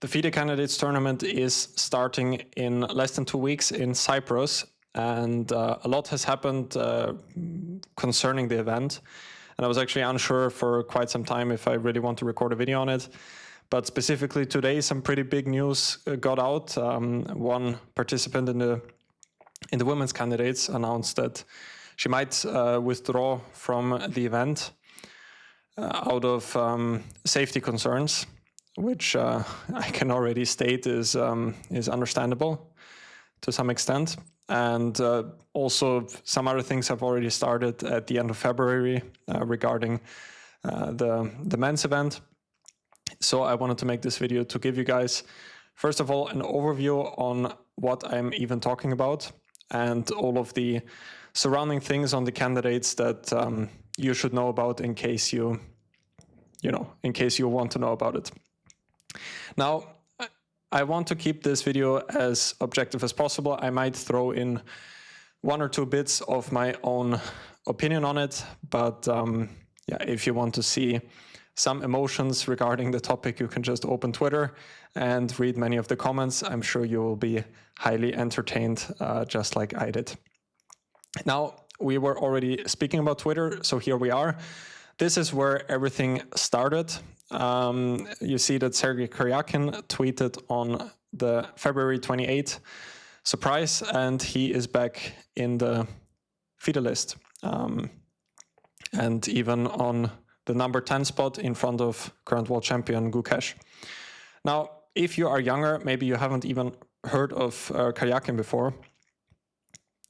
The FIDE Candidates tournament is starting in less than 2 weeks in Cyprus, and a lot has happened concerning the event. And I was actually unsure for quite some time if I really want to record a video on it. But specifically today, some pretty big news got out. One participant in the women's candidates announced that she might withdraw from the event out of safety concerns, which I can already state is understandable to some extent. And also some other things have already started at the end of February regarding the men's event. So I wanted to make this video to give you guys, first of all, an overview on what I'm even talking about and all of the surrounding things on the candidates that you should know about in case you want to know about it. Now, I want to keep this video as objective as possible. I might throw in 1 or 2 bits of my own opinion on it, but yeah, if you want to see some emotions regarding the topic, you can just open Twitter and read many of the comments. I'm sure you will be highly entertained, just like I did. Now, we were already speaking about Twitter, so here we are. This is where everything started. You see that Sergey Karyakin tweeted on the February 28th surprise, and he is back in the FIDE list, and even on the number 10 spot in front of current world champion Gukesh. Now, if you are younger, maybe you haven't even heard of Karyakin before.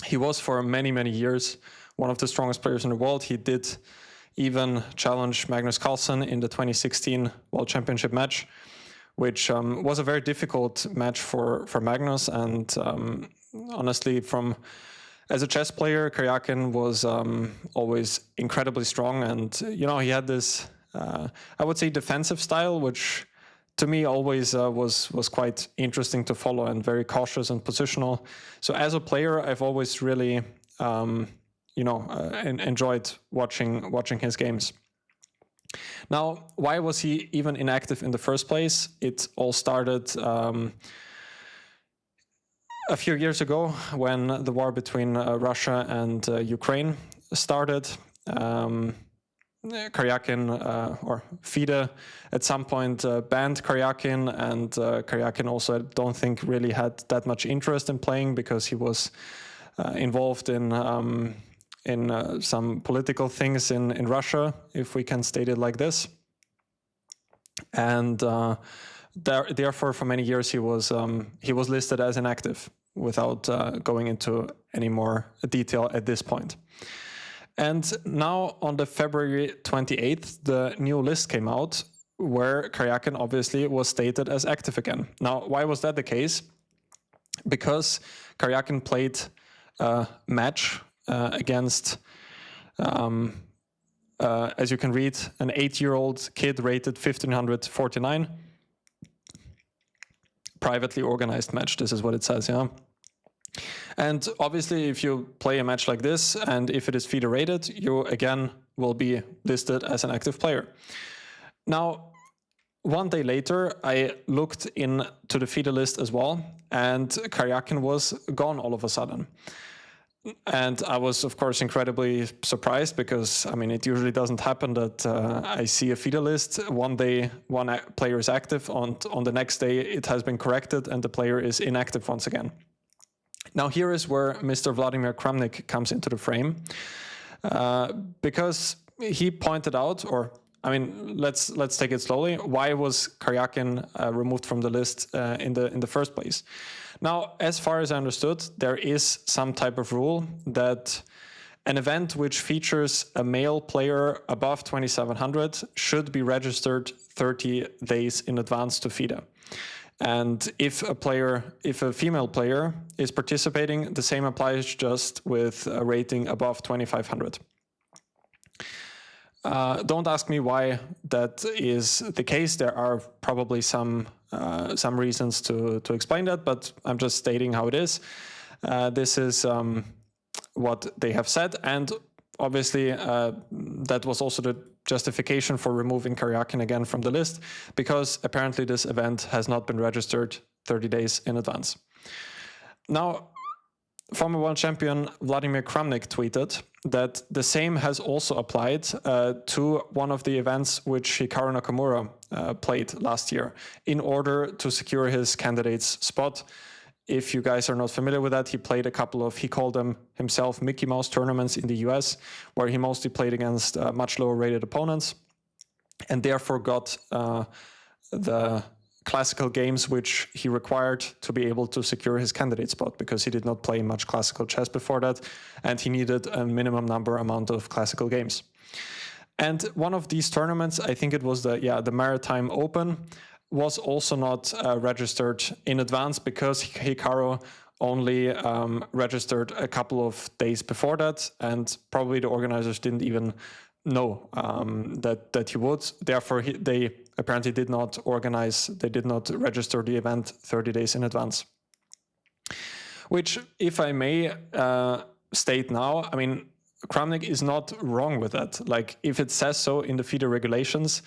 He was for many, many years one of the strongest players in the world. He did even challenge Magnus Carlsen in the 2016 World Championship match, which was a very difficult match for Magnus. And honestly, as a chess player, Karyakin was always incredibly strong. And, he had this, I would say, defensive style, which to me always was quite interesting to follow and very cautious and positional. So as a player, I've always really enjoyed watching his games. Now, why was he even inactive in the first place? It all started a few years ago when the war between Russia and Ukraine started. Karyakin or FIDE at some point banned Karyakin, and Karyakin also, I don't think, really had that much interest in playing because he was involved in some political things in Russia, if we can state it like this. And therefore, for many years, he was listed as inactive without going into any more detail at this point. And now on the February 28th, the new list came out where Karyakin obviously was stated as active again. Now, why was that the case? Because Karyakin played a match against, as you can read, an 8-year-old kid rated 1549. Privately organized match, this is what it says, yeah. And obviously, if you play a match like this, and if it is FIDE rated, you again will be listed as an active player. Now, 1 day later, I looked into the FIDE list as well, and Karyakin was gone all of a sudden. And I was, of course, incredibly surprised because, I mean, it usually doesn't happen that I see a FIDE list. 1 day, one player is active, and on the next day, it has been corrected, and the player is inactive once again. Now, here is where Mr. Vladimir Kramnik comes into the frame, because he pointed out, or I mean, let's take it slowly. Why was Karyakin removed from the list in the first place? Now, as far as I understood, there is some type of rule that an event which features a male player above 2700 should be registered 30 days in advance to FIDE. And if a female player is participating, the same applies, just with a rating above 2500. Don't ask me why that is the case. There are probably some reasons to explain that, but I'm just stating how it is. This is what they have said, and obviously that was also the justification for removing Karyakin again from the list, because apparently this event has not been registered 30 days in advance. Now, former world champion Vladimir Kramnik tweeted that the same has also applied to one of the events which Hikaru Nakamura played last year in order to secure his candidate's spot. If you guys are not familiar with that, he played a couple of, he called them himself Mickey Mouse tournaments in the US, where he mostly played against much lower rated opponents, and therefore got the classical games which he required to be able to secure his candidate spot, because he did not play much classical chess before that, and he needed a minimum amount of classical games. And one of these tournaments, I think it was the Maritime Open, was also not registered in advance, because Hikaru only registered a couple of days before that, and probably the organizers didn't even know that he would. Therefore, they apparently did not register the event 30 days in advance. Which, if I may state now, I mean, Kramnik is not wrong with that. Like, if it says so in the FIDE regulations,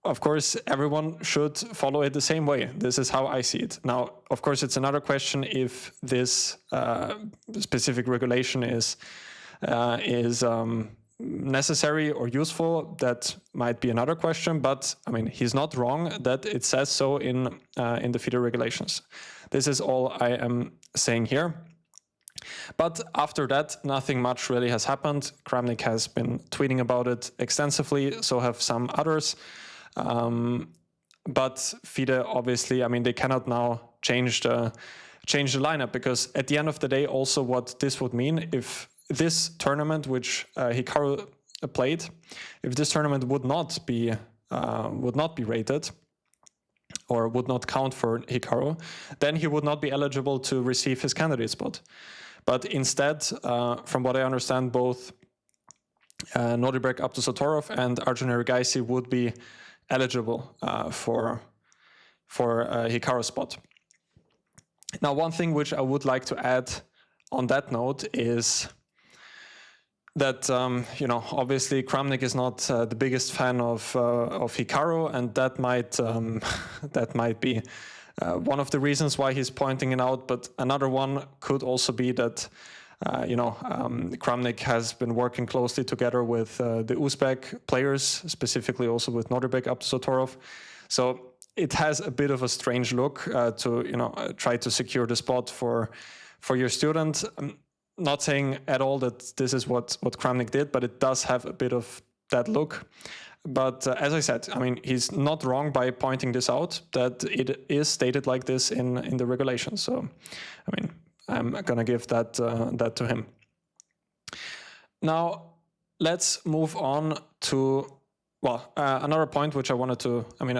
of course, everyone should follow it the same way. This is how I see it. Now, of course, it's another question if this specific regulation is necessary or useful. That might be another question, but I mean, he's not wrong that it says so in the FIDE regulations. This is all I am saying here. But after that, nothing much really has happened. Kramnik has been tweeting about it extensively, so have some others. But FIDE, obviously, I mean, they cannot now change the lineup, because at the end of the day, also what this would mean, if this tournament, which Hikaru played, if this tournament would not be rated or would not count for Hikaru, then he would not be eligible to receive his candidate spot. But instead, from what I understand, both Nordic Abdusatorov and Arjun Erigaisi would be eligible for Hikaru's spot. Now, one thing which I would like to add on that note is that obviously Kramnik is not the biggest fan of Hikaru, and that might be one of the reasons why he's pointing it out. But another one could also be that Kramnik has been working closely together with the Uzbek players, specifically also with Nordic Abdusatorov. So it has a bit of a strange look to try to secure the spot for your student. I'm not saying at all that this is what Kramnik did, but it does have a bit of that look. But as I said, I mean, he's not wrong by pointing this out, that it is stated like this in the regulations. So, I mean, I'm gonna give that to him. Now, let's move on to another point which I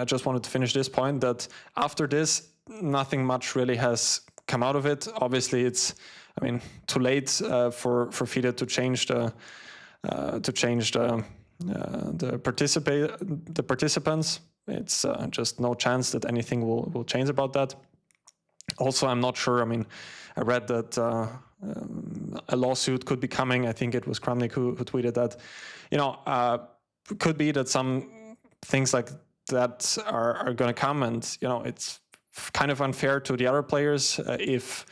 just wanted to finish this point, that after this, nothing much really has come out of it. Obviously, it's too late for FIDE to change the participants. It's just no chance that anything will change about that. Also, I'm not sure. I mean, I read that a lawsuit could be coming. I think it was Kramnik who tweeted that. Could be that some things like that are going to come, and it's kind of unfair to the other players if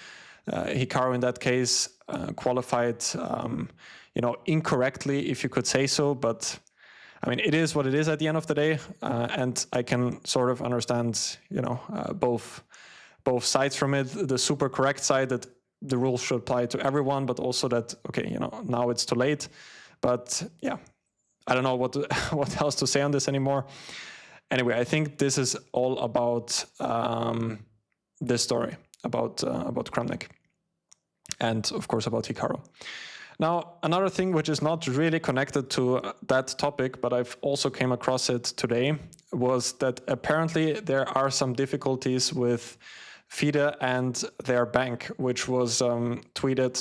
Hikaru in that case qualified incorrectly, if you could say so. But I mean, it is what it is at the end of the day, and I can sort of understand both sides from it. The super correct side, that the rules should apply to everyone, but also that now it's too late. But yeah, I don't know what else to say on this anymore. Anyway, I think this is all about this story about Kramnik, and of course about Hikaru. Now, another thing which is not really connected to that topic, but I've also came across it today, was that apparently there are some difficulties with FIDE and their bank, which was tweeted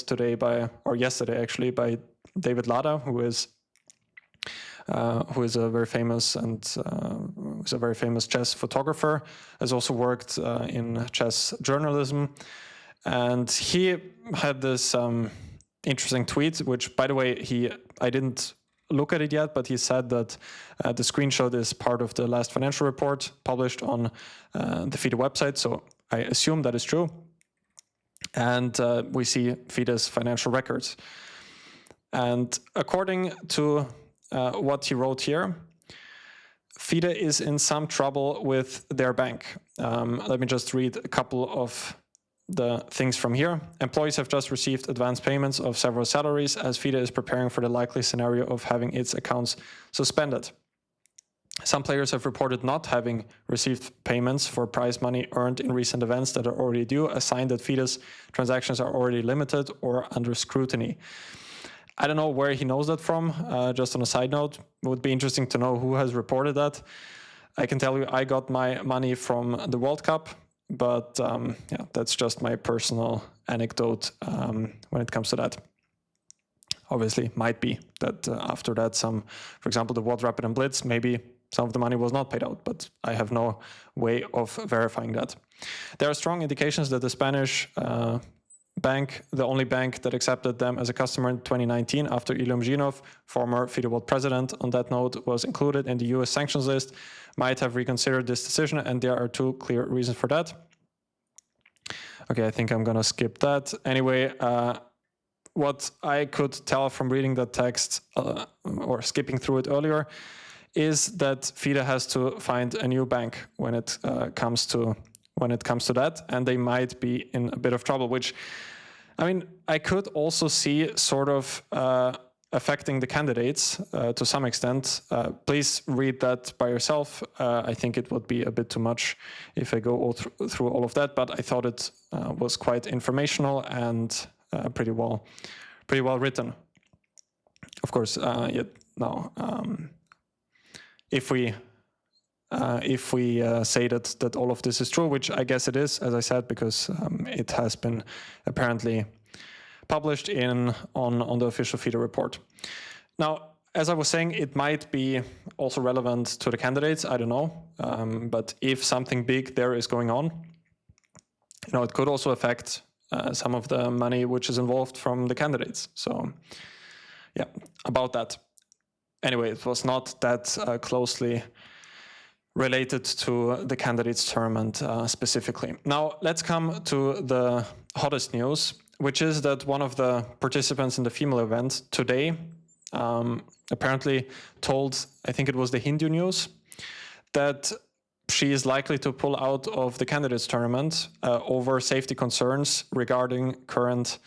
yesterday actually, by David Lada, who is a very famous chess photographer, has also worked in chess journalism, and he had this interesting tweet, which, by the way, I didn't look at it yet, but he said that the screenshot is part of the last financial report published on the FIDE website. So I assume that is true. And we see FIDE's financial records. And according to what he wrote here, FIDE is in some trouble with their bank. Let me just read a couple of the things from here. Employees have just received advance payments of several salaries as FIDE is preparing for the likely scenario of having its accounts suspended. Some players have reported not having received payments for prize money earned in recent events that are already due, a sign that FIDE's transactions are already limited or under scrutiny. I don't know where he knows that from. Just on a side note, it would be interesting to know who has reported that. I can tell you I got my money from the World Cup, but yeah, that's just my personal anecdote when it comes to that. Obviously, might be that after that for example, the World Rapid and Blitz, maybe some of the money was not paid out, but I have no way of verifying that. There are strong indications that the Spanish bank, the only bank that accepted them as a customer in 2019 after Ilya Mzhinov, former FIDE World president, on that note, was included in the US sanctions list, might have reconsidered this decision, and there are two clear reasons for that. Okay, I think I'm gonna skip that. Anyway, what I could tell from reading that text or skipping through it earlier is that FIDE has to find a new bank when it comes to that, and they might be in a bit of trouble, which, I mean, I could also see sort of affecting the candidates to some extent. Please read that by yourself. I think it would be a bit too much if I go through all of that, but I thought it was quite informational and pretty well written. Of course, if we say that all of this is true, which I guess it is, as I said, because it has been apparently published on the official FIDE report. Now, as I was saying, it might be also relevant to the candidates. I don't know, but if something big there is going on, it could also affect some of the money which is involved from the candidates. So, yeah, about that. Anyway, it was not that closely related to the candidates tournament specifically. Now, let's come to the hottest news, which is that one of the participants in the female event today apparently told, I think it was the Hindu News, that she is likely to pull out of the candidates tournament over safety concerns regarding current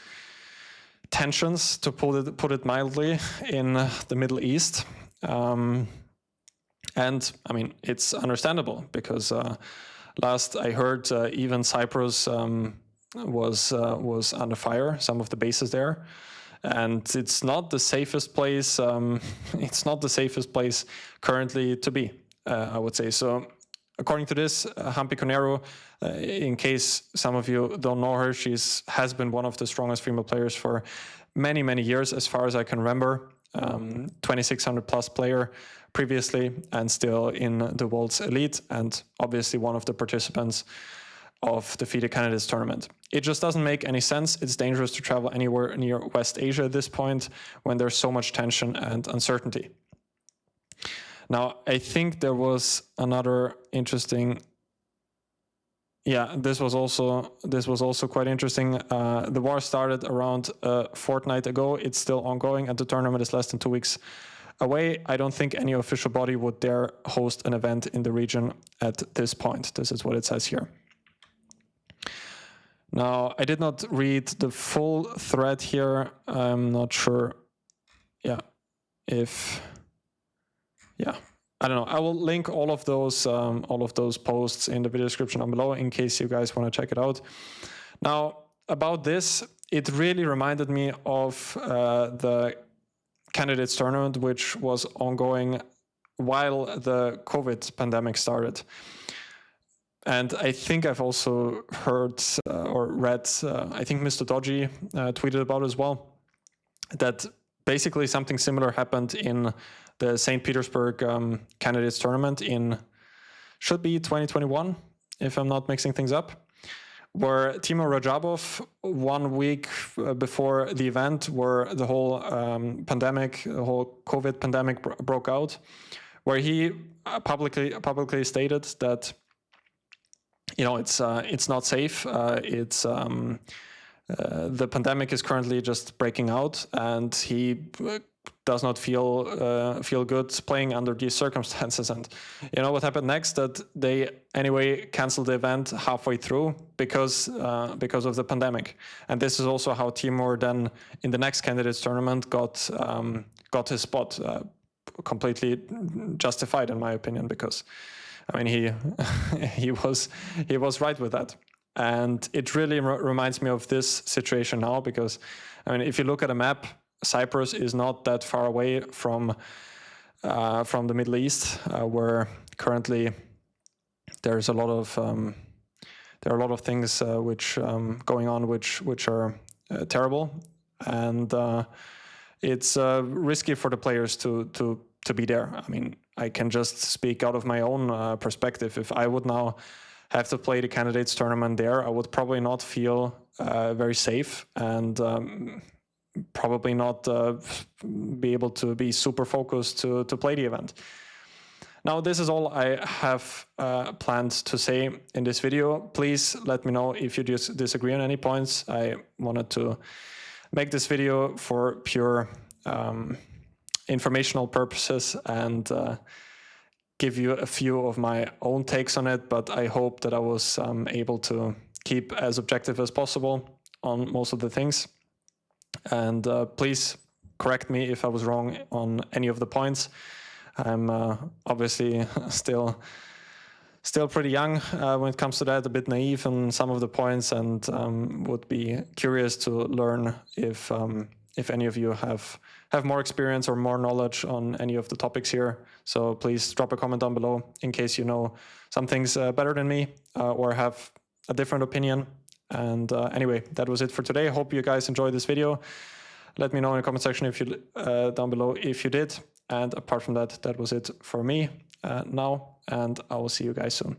tensions, to put it mildly, in the Middle East. And I mean, it's understandable because last I heard, even Cyprus was under fire, some of the bases there, and it's not the safest place. It's not the safest place currently to be, I would say. So, according to this, Hampi Koneru, in case some of you don't know her, has been one of the strongest female players for many, many years, as far as I can remember. 2,600 plus player previously, and still in the world's elite, and obviously one of the participants of the FIDE Candidates tournament. It just doesn't make any sense. It's dangerous to travel anywhere near West Asia at this point when there's so much tension and uncertainty. Now, I think there was another interesting. Yeah, this was also quite interesting. The war started around a fortnight ago. It's still ongoing, and the tournament is less than 2 weeks away. I don't think any official body would dare host an event in the region at this point. This is what it says here. Now, I did not read the full thread here. I'm not sure. I don't know. I will link all of those posts in the video description down below in case you guys want to check it out. Now, about this, it really reminded me of the candidates tournament, which was ongoing while the COVID pandemic started. And I think I've also heard or read, I think Mr. Dodgy tweeted about it as well, that basically something similar happened in the St. Petersburg candidates tournament should be 2021, if I'm not mixing things up, where Timo Rajabov 1 week before the event, where the whole pandemic, the whole COVID pandemic broke out, where he publicly stated that, you know, it's not safe. The pandemic is currently just breaking out, and he does not feel good playing under these circumstances. And you know what happened next? That they anyway canceled the event halfway through because of the pandemic. And this is also how Timur then in the next candidates tournament got his spot, completely justified in my opinion, because I mean he was right with that. And it really reminds me of this situation now, because I mean, if you look at a map, Cyprus is not that far away from the Middle East, where currently there's a lot of things which going on which are terrible, and it's risky for the players to be there. I mean, I can just speak out of my own perspective. If I would now have to play the candidates tournament there, I would probably not feel very safe, and probably not be able to be super focused to play the event. Now, this is all I have planned to say in this video. Please let me know if you disagree on any points. I wanted to make this video for pure informational purposes and give you a few of my own takes on it, but I hope that I was able to keep as objective as possible on most of the things. And please correct me if I was wrong on any of the points. I'm obviously still pretty young when it comes to that, a bit naive on some of the points, and would be curious to learn if any of you have more experience or more knowledge on any of the topics here. So please drop a comment down below in case you know some things better than me or have a different opinion. And anyway, that was it for today. I hope you guys enjoyed this video. Let me know in the comment section if you down below if you did. And apart from that, that was it for me now, and I will see you guys soon.